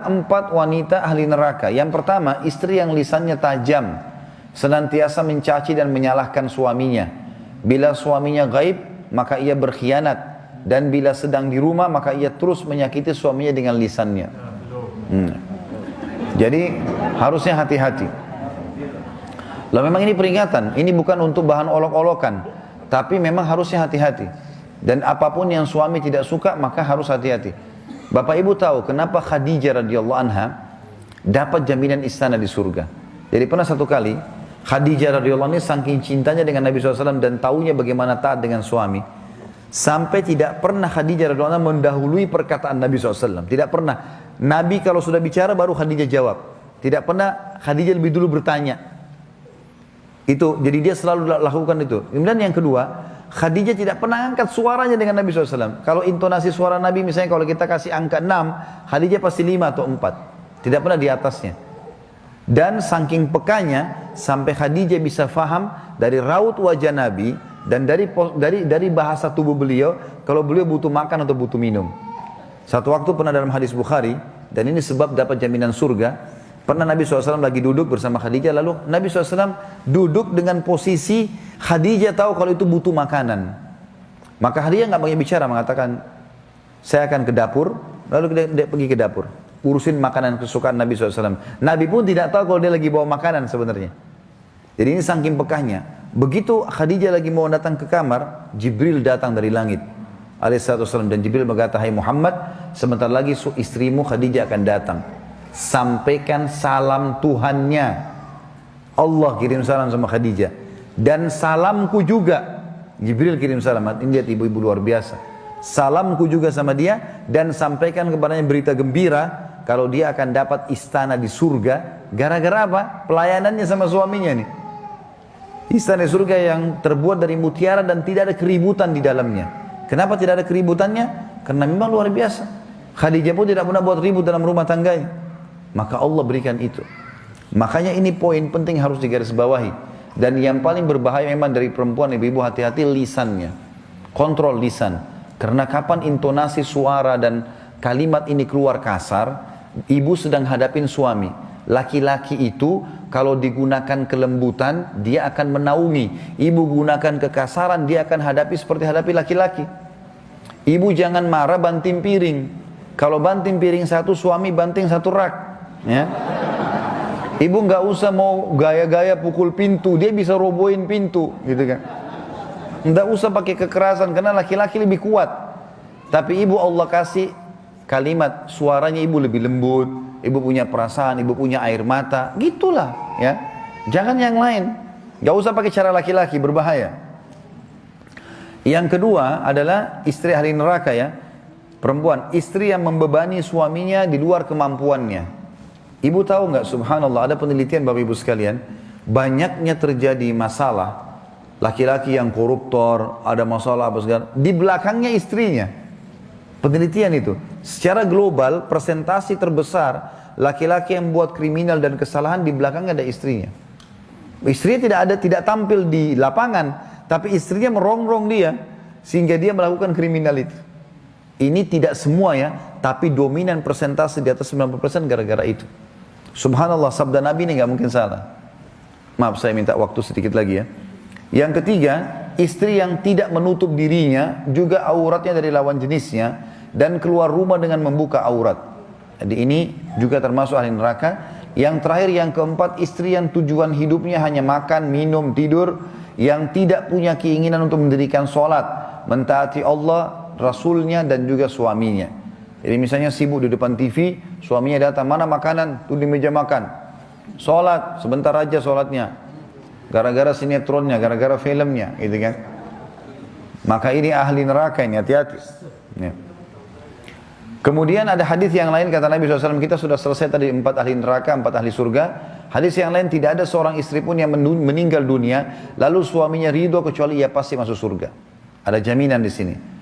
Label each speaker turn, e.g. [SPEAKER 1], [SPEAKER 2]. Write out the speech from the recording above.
[SPEAKER 1] empat wanita ahli neraka. Yang pertama, istri yang lisannya tajam, senantiasa mencaci dan menyalahkan suaminya. Bila suaminya gaib, maka ia berkhianat. Dan bila sedang di rumah, maka ia terus menyakiti suaminya dengan lisannya. Jadi harusnya hati-hati. Lalu memang ini peringatan, ini bukan untuk bahan olok-olokan, tapi memang harusnya hati-hati. Dan apapun yang suami tidak suka, maka harus hati-hati. Bapak Ibu tahu kenapa Khadijah radhiyallahu anha dapat jaminan istana di surga. Jadi pernah satu kali Khadijah radhiyallahu anha saking cintanya dengan Nabi SAW dan taunya bagaimana taat dengan suami, sampai tidak pernah Khadijah radhiyallahu anha mendahului perkataan Nabi SAW. Tidak pernah. Nabi kalau sudah bicara baru Khadijah jawab. Tidak pernah Khadijah lebih dulu bertanya. Itu, jadi dia selalu lakukan itu. Kemudian yang kedua, Khadijah tidak pernah angkat suaranya dengan Nabi SAW. Kalau intonasi suara Nabi misalnya kalau kita kasih angka 6, Khadijah pasti 5 atau 4. Tidak pernah di atasnya. Dan saking pekanya, sampai Khadijah bisa faham dari raut wajah Nabi, dan dari bahasa tubuh beliau, kalau beliau butuh makan atau butuh minum. Satu waktu pernah dalam hadis Bukhari, dan ini sebab dapat jaminan surga, pernah Nabi SAW lagi duduk bersama Khadijah, lalu Nabi SAW duduk dengan posisi Khadijah tahu kalau itu butuh makanan. Maka Khadijah nggak banyak bicara, mengatakan, saya akan ke dapur, lalu dia pergi ke dapur, urusin makanan kesukaan Nabi SAW. Nabi pun tidak tahu kalau dia lagi bawa makanan sebenarnya. Jadi ini saking pekahnya. Begitu Khadijah lagi mau datang ke kamar, Jibril datang dari langit alaihissalam, dan Jibril berkata, hai Muhammad, sebentar lagi istrimu Khadijah akan datang. Sampaikan salam Tuhannya. Allah kirim salam sama Khadijah. Dan salamku juga. Jibril kirim salam. Ini lihat ibu-ibu luar biasa. Salamku juga sama dia. Dan sampaikan kepadanya berita gembira. Kalau dia akan dapat istana di surga. Gara-gara apa? Pelayanannya sama suaminya nih. Istana di surga yang terbuat dari mutiara dan tidak ada keributan di dalamnya. Kenapa tidak ada keributannya? Karena memang luar biasa. Khadijah pun tidak pernah buat ribut dalam rumah tangganya. Maka Allah berikan itu. Makanya ini poin penting harus digarisbawahi. Dan yang paling berbahaya memang dari perempuan, ibu-ibu hati-hati lisannya. Kontrol lisan. Karena kapan intonasi suara dan kalimat ini keluar kasar, ibu sedang hadapin suami. Laki-laki itu kalau digunakan kelembutan, dia akan menaungi. Ibu gunakan kekasaran, dia akan hadapi seperti hadapi laki-laki. Ibu jangan marah banting piring. Kalau banting piring satu, suami banting satu rak. Ya. Ibu nggak usah mau gaya-gaya pukul pintu, dia bisa robohin pintu, gitu kan. Nggak usah pakai kekerasan karena laki-laki lebih kuat. Tapi ibu Allah kasih kalimat, suaranya ibu lebih lembut, ibu punya perasaan, ibu punya air mata, gitulah, ya. Jangan yang lain. Nggak usah pakai cara laki-laki, berbahaya. Yang kedua adalah istri ahli neraka, ya. Perempuan, istri yang membebani suaminya di luar kemampuannya. Ibu tahu nggak, subhanallah, ada penelitian Bapak Ibu sekalian, banyaknya terjadi masalah, laki-laki yang koruptor, ada masalah apa segala, di belakangnya istrinya. Penelitian itu, secara global, persentasi terbesar, laki-laki yang buat kriminal dan kesalahan di belakangnya ada istrinya. Istrinya tidak tampil di lapangan, tapi istrinya merongrong dia, sehingga dia melakukan kriminal itu. Ini tidak semua ya, tapi dominan persentase di atas 90% gara-gara itu. Subhanallah, sabda Nabi ini nggak mungkin salah. Maaf, saya minta waktu sedikit lagi ya. Yang ketiga, istri yang tidak menutup dirinya, juga auratnya dari lawan jenisnya, dan keluar rumah dengan membuka aurat. Jadi ini juga termasuk ahli neraka. Yang terakhir, yang keempat, istri yang tujuan hidupnya hanya makan, minum, tidur, yang tidak punya keinginan untuk mendirikan sholat, mentaati Allah, Rasulnya, dan juga suaminya. Jadi misalnya sibuk di depan TV, suaminya datang, mana makanan? Tuh di meja makan. Sholat, sebentar aja sholatnya. Gara-gara sinetronnya, gara-gara filmnya, gitu kan. Maka ini ahli neraka ini, hati-hati. Ya. Kemudian ada hadis yang lain, kata Nabi SAW, kita sudah selesai tadi 4 ahli neraka, 4 ahli surga. Hadis yang lain, tidak ada seorang istri pun yang meninggal dunia, lalu suaminya ridho kecuali ia pasti masuk surga. Ada jaminan di sini.